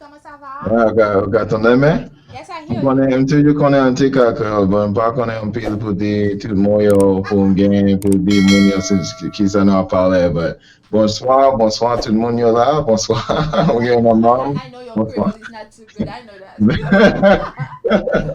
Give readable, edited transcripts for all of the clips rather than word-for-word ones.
Comment ça va? Ah, ton aimé? Yes, I On hear you. connaît un petit peu connaît un petit caca, bon, pas connaît un peu pour dire tout le monde pour un gain, pour dire mon qui s'en a parlé, but bonsoir, bonsoir tout le monde là, bonsoir, oui, ma maman, I know your bonsoir. Creole is not too good. I know that.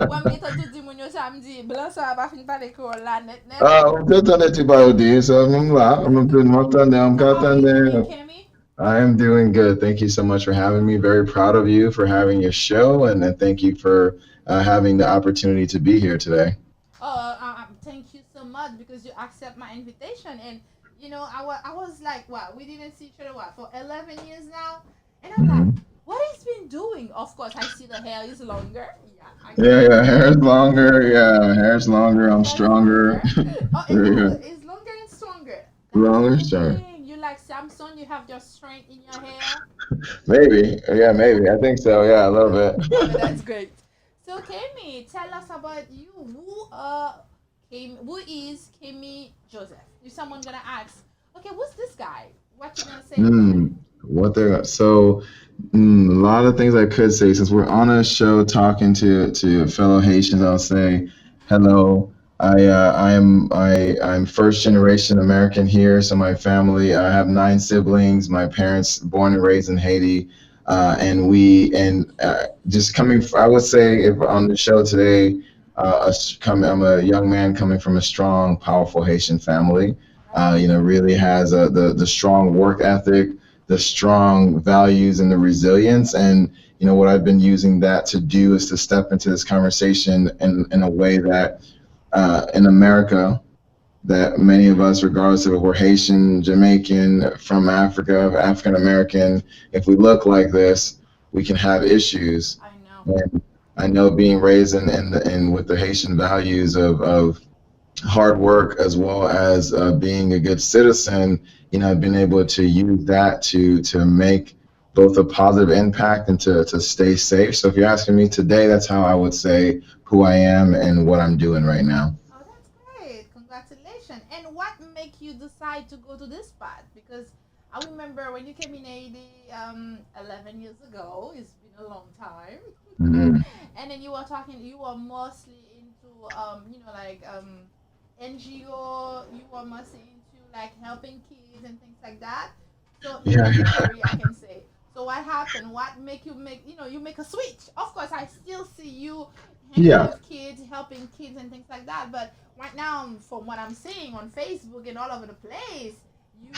Ou am getan tout di moun yo samedi, blan sa pa fin pale Creole la net net. Ah, on t'entend tu parler, so même là, on peut m'entendre, on So how are you doing, m'entendre. Kemi? I am doing good. Thank you so much for having me. Very proud of you for having your show, and then thank you for having the opportunity to be here today. Thank you so much because you accept my invitation. And I was like, what? We didn't see each other what for 11 years now, and I'm like, Mhm. what he's been doing? Of course, I see the hair is longer. Yeah, I can Yeah, see yeah, the hair hair's is longer. longer. Yeah, hair's longer. I'm Hair is stronger. longer. Oh, and Yeah, it's longer and stronger. That's a longer, good sure. thing. You like Samson? You have your strength in your hair. Maybe. Yeah, maybe. I think so. Yeah, a little Okay, bit. that's great. So, Kemi, tell us about you. Who is Kemi Joseph? If someone gonna ask, okay, who's this guy? What you gonna say to them? What they're so a lot of things I could say since we're on a show talking to fellow Haitians. I'll say hello. I'm first generation American here. So my family, I have 9 siblings. My parents born and raised in Haiti, and just coming. I would say if on the show today, I'm a young man coming from a strong, powerful Haitian family. That's great. Really has the strong work ethic, the strong values, and the resilience. And what I've been using that to do is to step into this conversation in a way that in America, that many of us, regardless of if we're Haitian, Jamaican, from Africa, African American, if we look like this, we can have issues. I know. And I know being raised in with the Haitian values of hard work as well as being a good citizen, I've been able to use that to make both a positive impact and to stay safe. So if you're asking me today, that's how I would say who I am and what I'm doing right now. Oh, that's great. Congratulations. And what make you decide to go to this path? Because I remember when you came in Haiti 11 years ago. It's been a long time. Mhm. And then you were mostly into, NGO. You were mostly into like helping kids and things like that. So Yeah, humanitarian, I can say. So what happened? What make you you make a switch? Of course, I still see you hanging yeah. with kids, helping kids and things like that. But right now, from what I'm seeing on Facebook and all over the place, you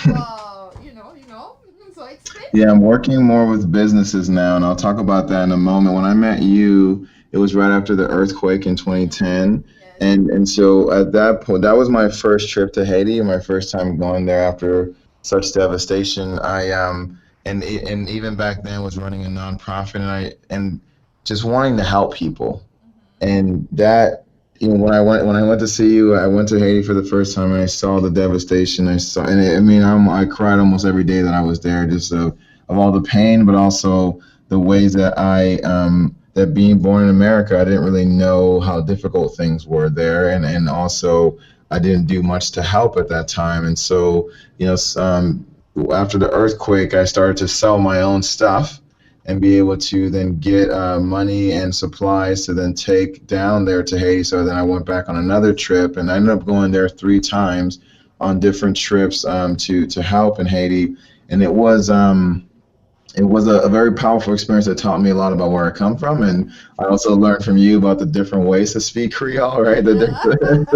So explain Yeah, me. I'm working more with businesses now, and I'll talk about that in a moment. When I met you, it was right after the earthquake in Mm-hmm. 2010, Yes. and so at that point, that was my first trip to Haiti, my first time going there after such devastation. And even back then was running a nonprofit, and just wanting to help people, Mm-hmm. and that when I went to see you, I went to Haiti for the first time, and I saw the devastation. I saw, and I mean, I cried almost every day that I was there, just of all the pain, but also the ways that that being born in America, I didn't really know how difficult things were there, and also I didn't do much to help at that time, and so after the earthquake, I started to sell my own stuff and be able to then get money and supplies to then take down there to Haiti. So then I went back on another trip, and I ended up going there 3 times on different trips to help in Haiti, and it was a very powerful experience that taught me a lot about where I come from, and I also learned from you about the different ways to speak Creole, right? The different,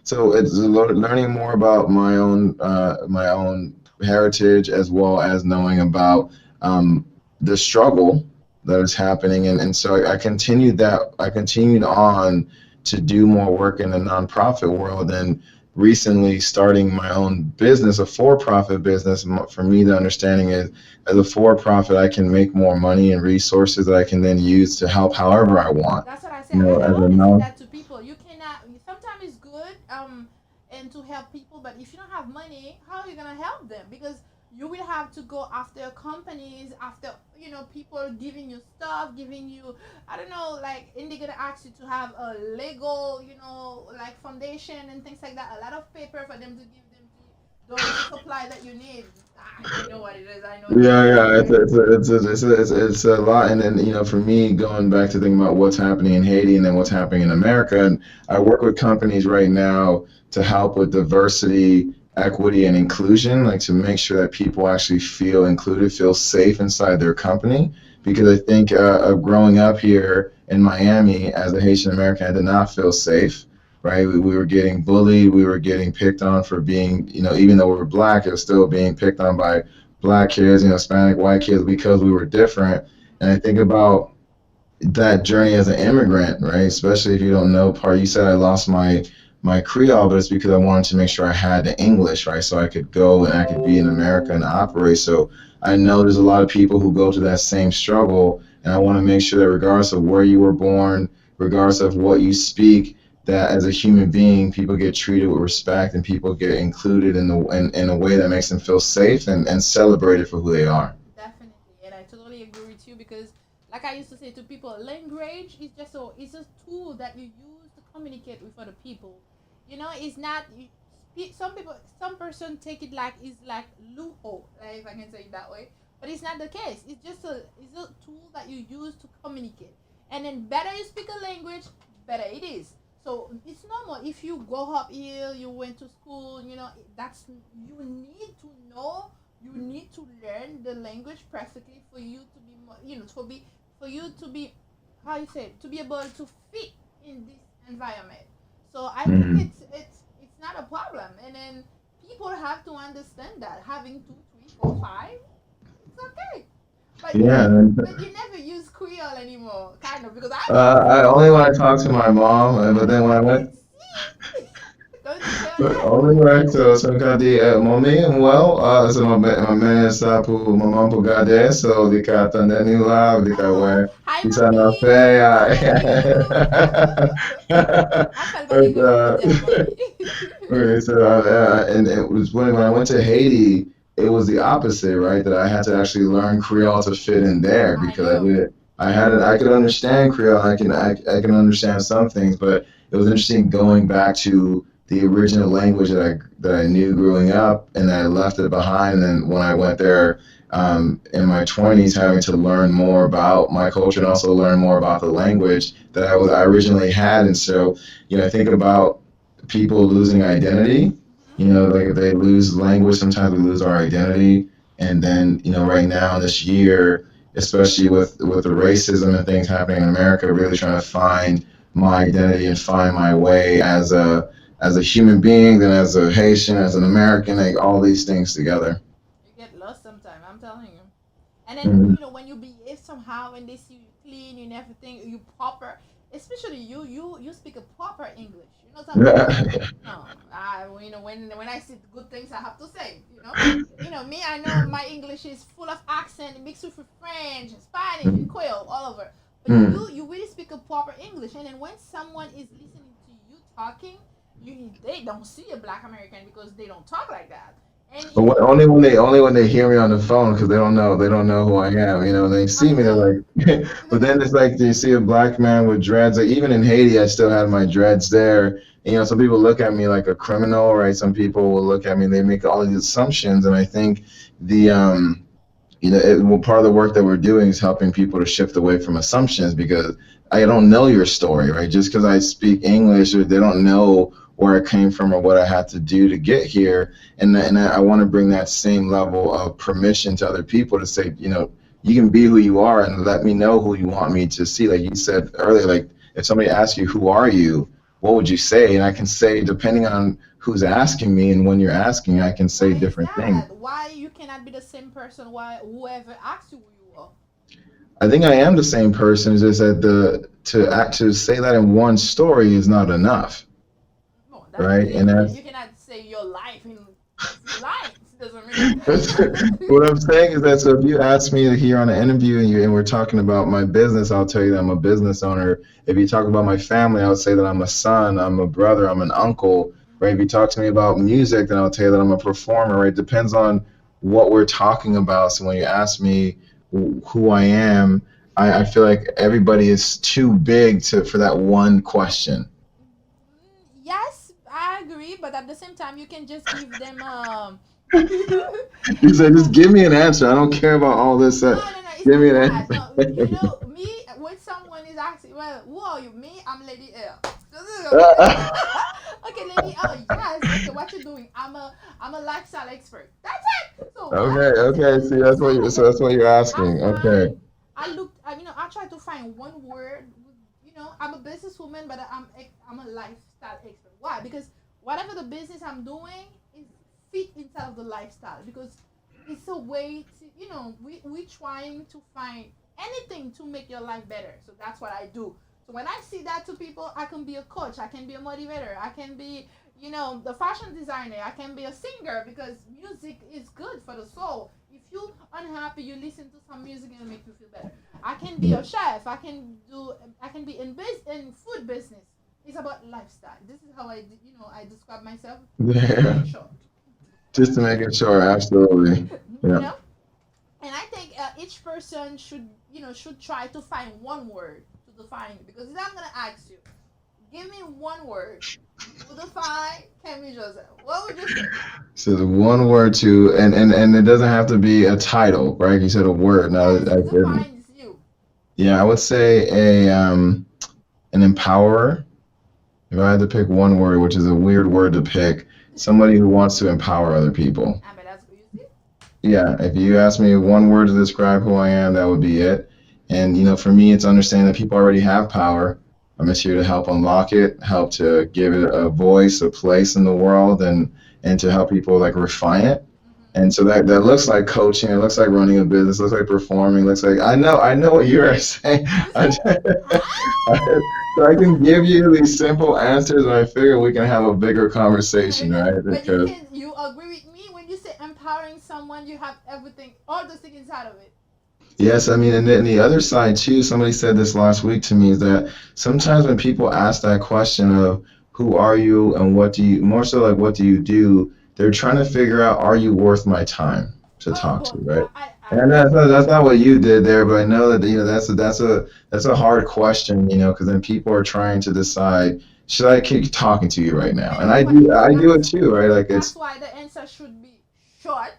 so it's learning more about my own heritage as well as knowing about um, the struggle that is happening, and so I continued that. I continued on to do more work in the nonprofit world, and recently starting my own business, a for-profit business. For me, the understanding is as a for-profit, I can make more money and resources that I can then use to help however I want. That's what I say. I As a always say non, that to people. You cannot. Sometimes it's good and to help people, but if you don't have money, how are you gonna help them? Because you will have to go after companies, after people giving you stuff, giving you I don't know, like, and they're gonna ask you to have a legal, like foundation and things like that. A lot of paper for them to give them those supply that you need. I know what it is. I know Yeah, exactly yeah, what it is. it's a lot. And then, for me, going back to thinking about what's happening in Haiti and then what's happening in America, and I work with companies right now to help with diversity, equity, and inclusion, like to make sure that people actually feel included, feel safe inside their company. Because I think of growing up here in Miami as a Haitian American, I did not feel safe. Right, we were getting bullied, we were getting picked on for being, even though we were black, it was still being picked on by black kids, Hispanic, white kids, because we were different. And I think about that journey as an immigrant, right? Especially if you don't know part. You said I lost my Creole, but it's because I wanted to make sure I had the English, right? So I could go and I could be in America and operate. So I know there's a lot of people who go to that same struggle, and I want to make sure that regardless of where you were born, regardless of what you speak, that as a human being, people get treated with respect and people get included in a way that makes them feel safe and celebrated for who they are. Definitely, and I totally agree with you because, like I used to say to people, language is just it's a tool that you use to communicate with other people. It's not some people, some person take it like it's like loophole, if I can say it that way. But it's not the case. It's a tool that you use to communicate, and then better you speak a language, better it is. So it's normal if you grow up here, you went to school, that's you need to know, you need to learn the language perfectly for you to be more, for you to be, how you say it, to be able to fit in this environment. So I think Hmm. it's not a problem, and then people have to understand that having two, three, four, five, it's okay. But Yeah, but you never use Creole anymore, kind of, because I know I people. only when I talk to my mom, but then when I I went, see. Don't you say on but that? only when I so so kadi mommy well, so my man sa po mama po gade so di ka tanda ni love di ka we Hi, di sa na mommy. fe I ay. love you. I felt very But good when you tell mommy. okay, so and it was when I went to Haiti, it was the opposite, right? That I had to actually learn Creole to fit in there I because I know. did. I could understand Creole. I can understand some things, but it was interesting going back to the original language that I knew growing up, and I left it behind. And then when I went there in my 20s, having to learn more about my culture and also learn more about the language that I originally had, and so I think about people losing identity. Like they lose language. Sometimes we lose our identity, and then right now this year, especially with the racism and things happening in America, really trying to find my identity and find my way as a human being, then as a Haitian, as an American, like all these things together. You get lost sometimes, I'm telling you. And then, Mhm. when you behave somehow and they see you clean and everything, you proper, especially you speak a proper English. Some people, no, when I see good things, I have to say, me, I know my English is full of accent, mixed with French, Spanish, and Creole all over. But Mm. you really speak a proper English, and then when someone is listening to you talking, they don't see a Black American because they don't talk like that. And But only when they hear me on the phone because they don't know who I am. They see I me, they're know. like, but then it's like you see a black man with dreads. Like even in Haiti, I still had my dreads there. Some people look at me like a criminal, right? Some people will look at me, they make all these assumptions, and I think the well, part of the work that we're doing is helping people to shift away from assumptions because I don't know your story, right? Just because I speak English, or they don't know where I came from or what I had to do to get here, and I want to bring that same level of permission to other people to say, you can be who you are and let me know who you want me to see. Like you said earlier, like if somebody asks you who are you, what would you say? And I can say depending on who's asking me and when you're asking, I can say Why is different things. that? Why you cannot be the same person? Why whoever asks you who you are? I think I am the same person. It's just that to say that in one story is not enough, No, that's right? it. And You that's cannot say your life in 6 lines. It doesn't make sense. what I'm saying is that so if you ask me here on an interview and we're talking about my business, I'll tell you that I'm a business owner. If you talk about my family, I'll say that I'm a son, I'm a brother, I'm an uncle, right? If you talk to me about music, then I'll tell you that I'm a performer, right? It depends on what we're talking about. So when you ask me who I am, I feel like everybody is too big for that one question. Yes, I agree, but at the same time, you can just give them. You said, just give me an answer. I don't care about all this. No, no, no, it's Give not me an that. answer. No, you know, me, when someone is asking, well, who are you? Me, I'm Lady L. Okay, Lady L, yes. Okay, what you doing? I'm a lifestyle expert. That's it. So what Okay, okay. See, it's that's what kind you. of So way that's what you're I asking. Okay. find, I try to find one word. I'm a businesswoman, but I'm a lifestyle expert. Why? Because whatever the business I'm doing is fit inside of the lifestyle. Because it's a way to, we trying to find anything to make your life better. So that's what I do. So when I see that to people, I can be a coach, I can be a motivator, I can be, the fashion designer, I can be a singer, because music is good for the soul. If you unhappy, you listen to some music, it'll make you feel better. I can be a chef, I can be in food business. It's about lifestyle. This is how I describe myself, just to make Yeah. it short. Just to make it sure. Absolutely. you Yeah. know and I think each person should try to find one word to define it, because if I'm gonna ask you, give me one word to define Kemi Joseph, what would you say? So the one word to, and it doesn't have to be a title, right? You said a word. Now, Yes, it defines you. yeah, I would say an empowerer. If I had to pick one word, which is a weird word to pick, somebody who wants to empower other people. I mean, that's good. You see? Yeah, if you ask me one word to describe who I am, that would be it. And for me, it's understanding that people already have power. I'm just here to help unlock it, help to give it a voice, a place in the world, and to help people like refine it. Mm-hmm. And so that looks like coaching, it looks like running a business, looks like performing, looks like I know what you're saying. You I, see? Ah! so I can give you these simple answers, and I figure we can have a bigger conversation, right? But you Because can you agree with me when you say empowering someone, you have everything, all the things inside of it. yes, I mean, and then the other side too, somebody said this last week to me, is that sometimes when people ask that question of who are you and what do you, more so like what do you do, they're trying to figure out, are you worth my time to Oh, talk to, but right? I And that's not what you did there, but I know that that's a hard question, because then people are trying to decide, should I keep talking to you right now? and And you know I what? do it too, right? Like That's it's why the answer should be short.